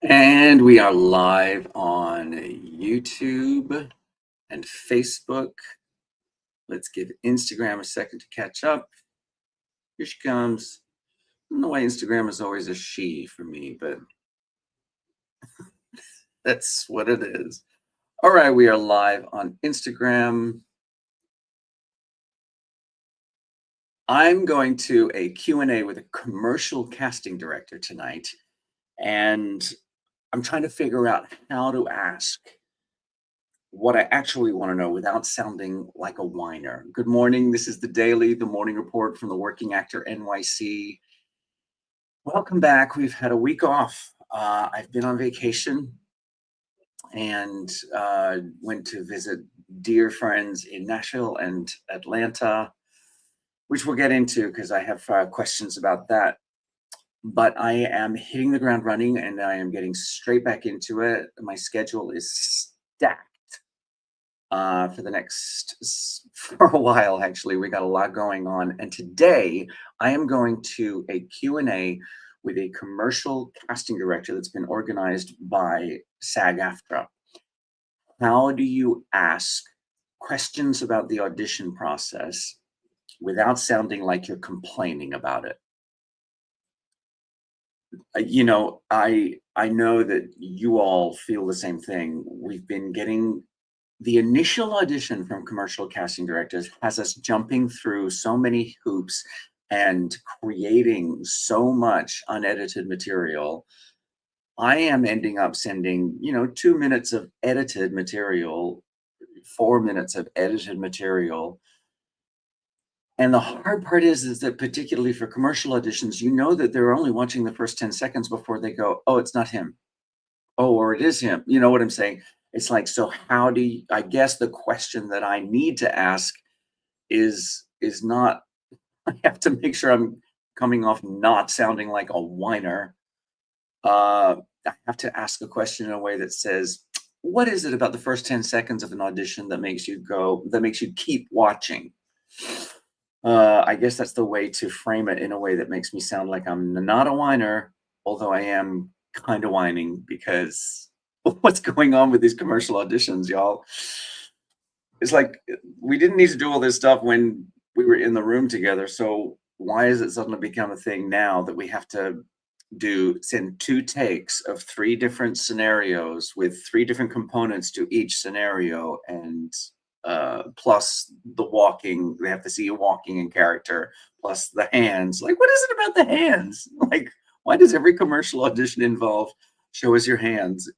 And we are live on YouTube and Facebook. Let's give Instagram a second to catch up. Here she comes. I don't know why Instagram is always a she for me, but that's what it is. All right, we are live on Instagram. I'm going to a Q&A with a commercial casting director tonight, and I'm trying to figure out how to ask what I actually want to know without sounding like a whiner. Good morning. This is the morning report from the Working Actor NYC. Welcome back. We've had a week off. I've been on vacation and went to visit dear friends in Nashville and Atlanta, which we'll get into because I have questions about that. But I am hitting the ground running and I am getting straight back into it. My schedule is stacked. For the next, for a while, actually. We got a lot going on. And today I am going to a Q&A with a commercial casting director that's been organized by SAG-AFTRA. How do you ask questions about the audition process without sounding like you're complaining about it? I know that you all feel the same thing. We've been getting the initial audition from commercial casting directors has us jumping through so many hoops and creating so much unedited material. I am ending up sending, 2 minutes of edited material, 4 minutes of edited material. And the hard part is that particularly for commercial auditions, you know that they're only watching the first 10 seconds before they go, oh, it's not him. Oh, or it is him. You know what I'm saying? It's like, so how do you, I guess the question that I need to ask is not, I have to make sure I'm coming off not sounding like a whiner. I have to ask a question in a way that says, what is it about the first 10 seconds of an audition that makes you keep watching? I guess that's the way to frame it in a way that makes me sound like I'm not a whiner, although I am kind of whining because what's going on with these commercial auditions, y'all? It's like we didn't need to do all this stuff when we were in the room together. So why is it suddenly become a thing now that we have to send 2 takes of 3 different scenarios with 3 different components to each scenario, and plus the walking, they have to see you walking in character, plus the hands. Like, what is it about the hands? Like, why does every commercial audition involve show us your hands?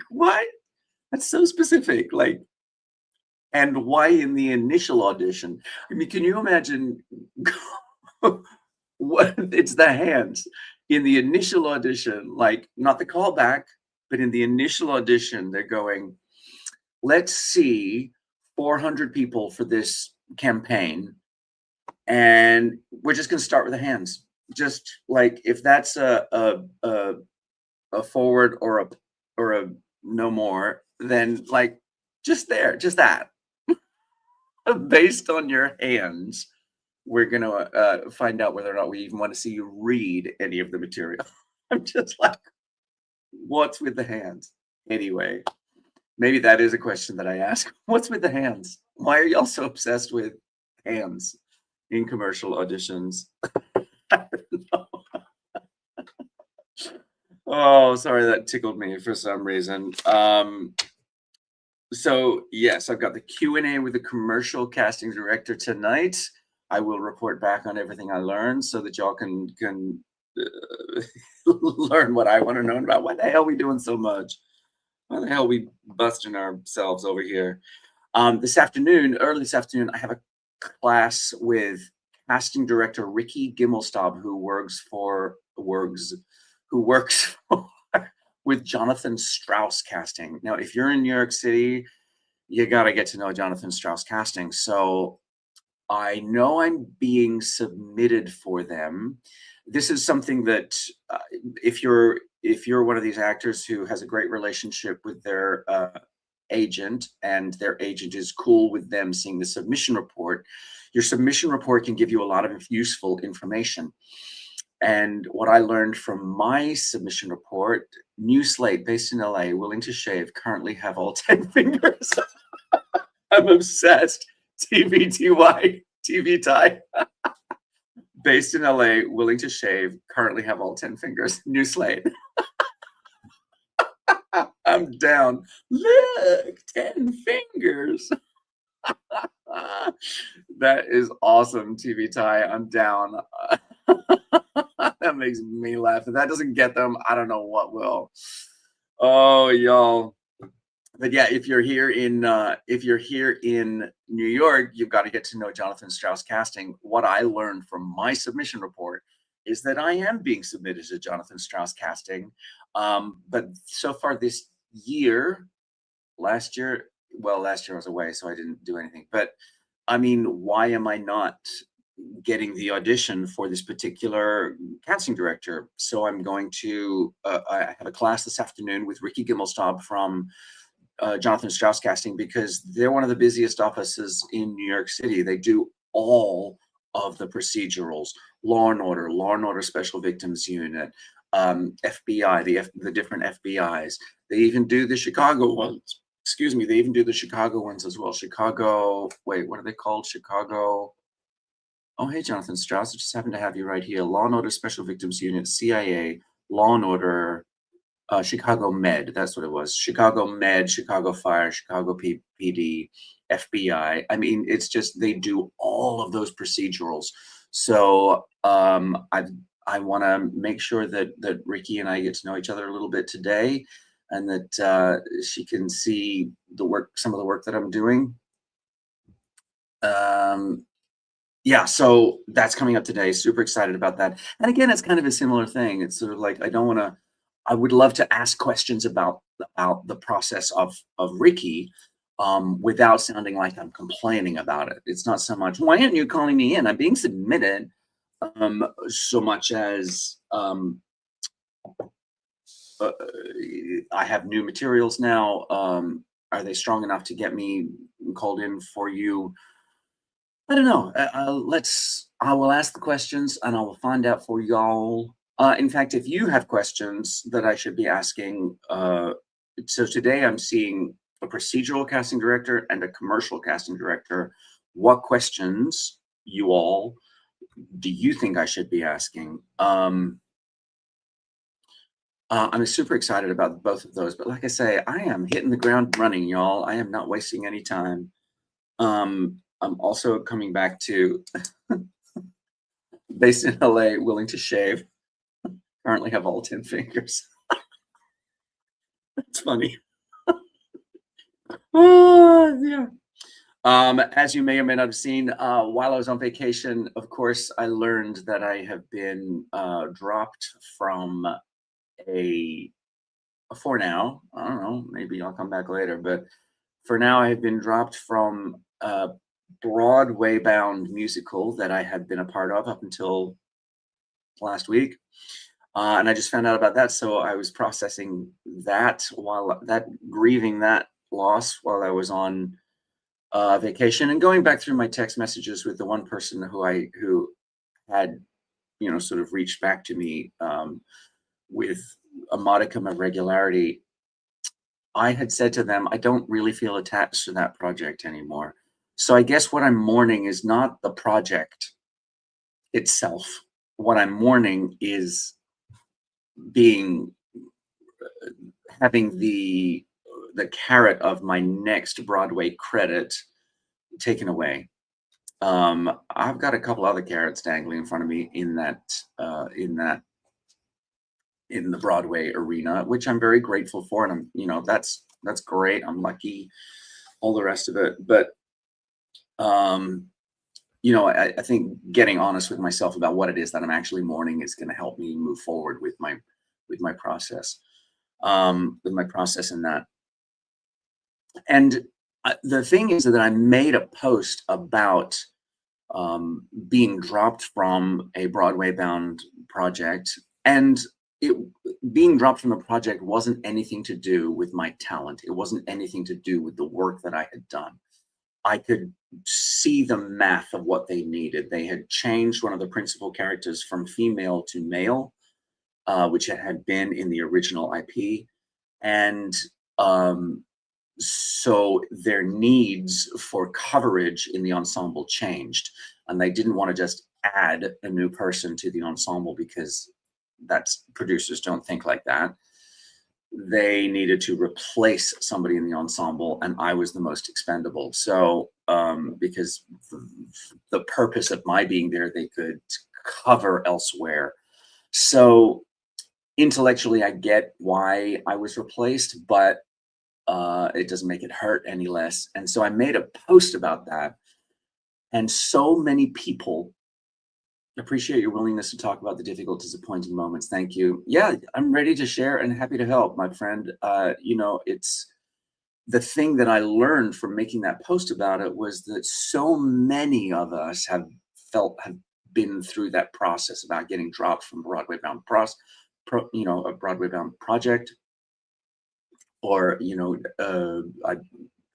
Why? That's so specific. Like, and why in the initial audition? I mean, can you imagine what it's the hands in the initial audition, like not the callback, but in the initial audition, they're going, let's see 400 people for this campaign, and we're just going to start with the hands. Just like if that's a forward or a no more, then like just that based on your hands, we're going to find out whether or not we even want to see you read any of the material. I'm just like, what's with the hands? Anyway, maybe that is a question that I ask. What's with the hands? Why are y'all so obsessed with hands in commercial auditions? I don't know. Oh, sorry, that tickled me for some reason. So yes, I've got the Q&A with the commercial casting director tonight. I will report back on everything I learned so that y'all can learn what I want to know about. Why the hell are we doing so much? Why the hell are we busting ourselves over here? Early this afternoon, I have a class with casting director Ricky Gimelstob, who works with Jonathan Strauss Casting. Now, if you're in New York City, you got to get to know Jonathan Strauss Casting. So I know I'm being submitted for them. This is something that if you're one of these actors who has a great relationship with their agent, and their agent is cool with them seeing the submission report, your submission report can give you a lot of useful information. And what I learned from my submission report, new slate based in LA, willing to shave, currently have all 10 fingers. I'm obsessed. TVTY, TV tie. Based in LA, willing to shave, currently have all 10 fingers. New slate. I'm down. Look, 10 fingers. That is awesome, TV tie. I'm down. That makes me laugh. If that doesn't get them, I don't know what will. Oh, y'all. But yeah, if you're here in New York, you've got to get to know Jonathan Strauss Casting. What I learned from my submission report is that I am being submitted to Jonathan Strauss Casting. But so far this year, last year I was away, so I didn't do anything. But I mean, why am I not getting the audition for this particular casting director? So I'm going to, I have a class this afternoon with Ricky Gimelstob from Jonathan Strauss Casting, because they're one of the busiest offices in New York City. They do all of the procedurals, Law and Order Special Victims Unit, FBI, the different FBIs. They even do the Chicago ones. Excuse me, they even do the Chicago ones as well. Chicago, wait, what are they called? Chicago. Oh, hey, Jonathan Strauss, I just happen to have you right here. Law and Order Special Victims Unit, CIA, Law and Order, Chicago Med, that's what it was. Chicago Med, Chicago Fire, Chicago PD, FBI. I mean, it's just, they do all of those procedurals. So I want to make sure that Ricky and I get to know each other a little bit today, and that she can see the work, some of the work that I'm doing. Yeah, so that's coming up today. Super excited about that. And again, it's kind of a similar thing. It's sort of like, I would love to ask questions about the process of Ricky, without sounding like I'm complaining about it. It's not so much, why aren't you calling me in? I'm being submitted, so much as I have new materials now. Are they strong enough to get me called in for you? I don't know. I will ask the questions and I will find out for y'all. In fact, if you have questions that I should be asking, so today I'm seeing a procedural casting director and a commercial casting director. What questions, you all, do you think I should be asking? I'm super excited about both of those, but like I say, I am hitting the ground running, y'all. I am not wasting any time. I'm also coming back to based in LA, willing to shave. Currently have all 10 fingers. That's funny. Yeah. As you may or may not have seen, while I was on vacation, of course, I learned that I have been dropped from for now, I don't know, maybe I'll come back later, but for now I have been dropped from a Broadway bound musical that I had been a part of up until last week. And I just found out about that. So I was processing that grieving that loss while I was on vacation, and going back through my text messages with the one person who had, sort of reached back to me with a modicum of regularity. I had said to them, I don't really feel attached to that project anymore. So I guess what I'm mourning is not the project itself. What I'm mourning is having the carrot of my next Broadway credit taken away. I've got a couple other carrots dangling in front of me in the Broadway arena, which I'm very grateful for, and that's great. I'm lucky, all the rest of it. But I think getting honest with myself about what it is that I'm actually mourning is going to help me move forward with my process, in that. And the thing is that I made a post about being dropped from a Broadway bound project, and being dropped from a project wasn't anything to do with my talent. It wasn't anything to do with the work that I had done. I could see the math of what they needed. They had changed one of the principal characters from female to male, which had been in the original IP. And so their needs for coverage in the ensemble changed. And they didn't want to just add a new person to the ensemble because producers don't think like that. They needed to replace somebody in the ensemble, and I was the most expendable. So because the purpose of my being there, they could cover elsewhere. So intellectually, I get why I was replaced, but it doesn't make it hurt any less. And so I made a post about that, and so many people appreciate your willingness to talk about the difficult, disappointing moments. Thank you. Yeah, I'm ready to share and happy to help, my friend. It's the thing that I learned from making that post about it was that so many of us have been through that process about getting dropped from Broadway bound a Broadway bound project, or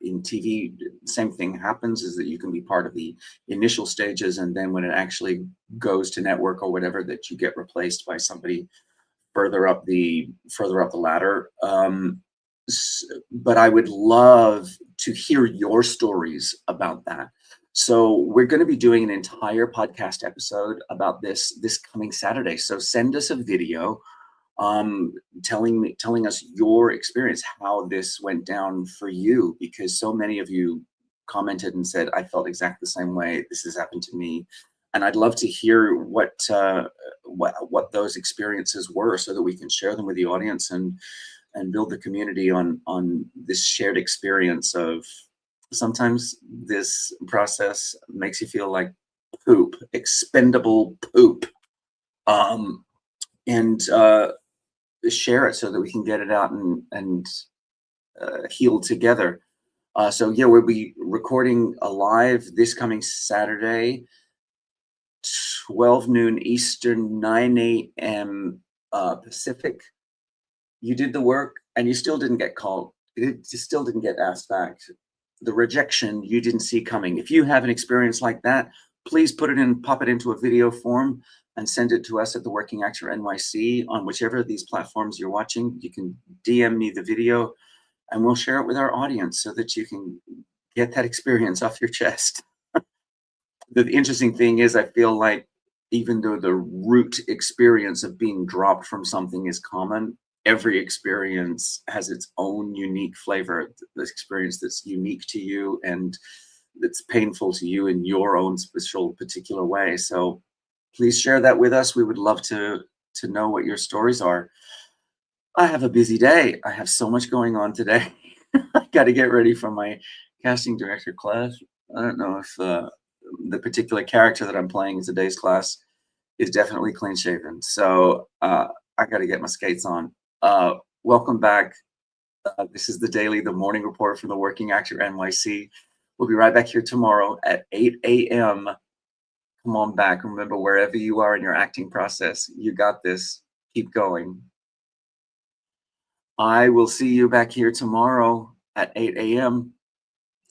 in TV, same thing happens, is that you can be part of the initial stages, and then when it actually goes to network or whatever, that you get replaced by somebody further up the ladder. But I would love to hear your stories about that. So we're going to be doing an entire podcast episode about this coming Saturday. So send us a video telling us your experience, how this went down for you, because so many of you commented and said, I felt exactly the same way. This has happened to me. And I'd love to hear what those experiences were, so that we can share them with the audience and build the community on this shared experience of, sometimes this process makes you feel like poop, expendable poop. And share it so that we can get it out and heal together. So yeah, we'll be recording live this coming Saturday, 12 noon Eastern, 9 a.m. Pacific. You did the work and you still didn't get called. You still didn't get asked back. The rejection you didn't see coming. If you have an experience like that, please pop it into a video form and send it to us at the Working Actor NYC on whichever of these platforms you're watching. You can DM me the video and we'll share it with our audience so that you can get that experience off your chest. The interesting thing is, I feel like even though the root experience of being dropped from something is common, every experience has its own unique flavor, the experience that's unique to you and that's painful to you in your own special, particular way. So please share that with us. We would love to know what your stories are. I have a busy day. I have so much going on today. I got to get ready for my casting director class. I don't know if the particular character that I'm playing in today's class is definitely clean shaven. So I got to get my skates on. Welcome back. This is the morning report from the Working Actor NYC. We'll be right back here tomorrow at 8 a.m. Come on back. Remember, wherever you are in your acting process, you got this. Keep going. I will see you back here tomorrow at 8 a.m.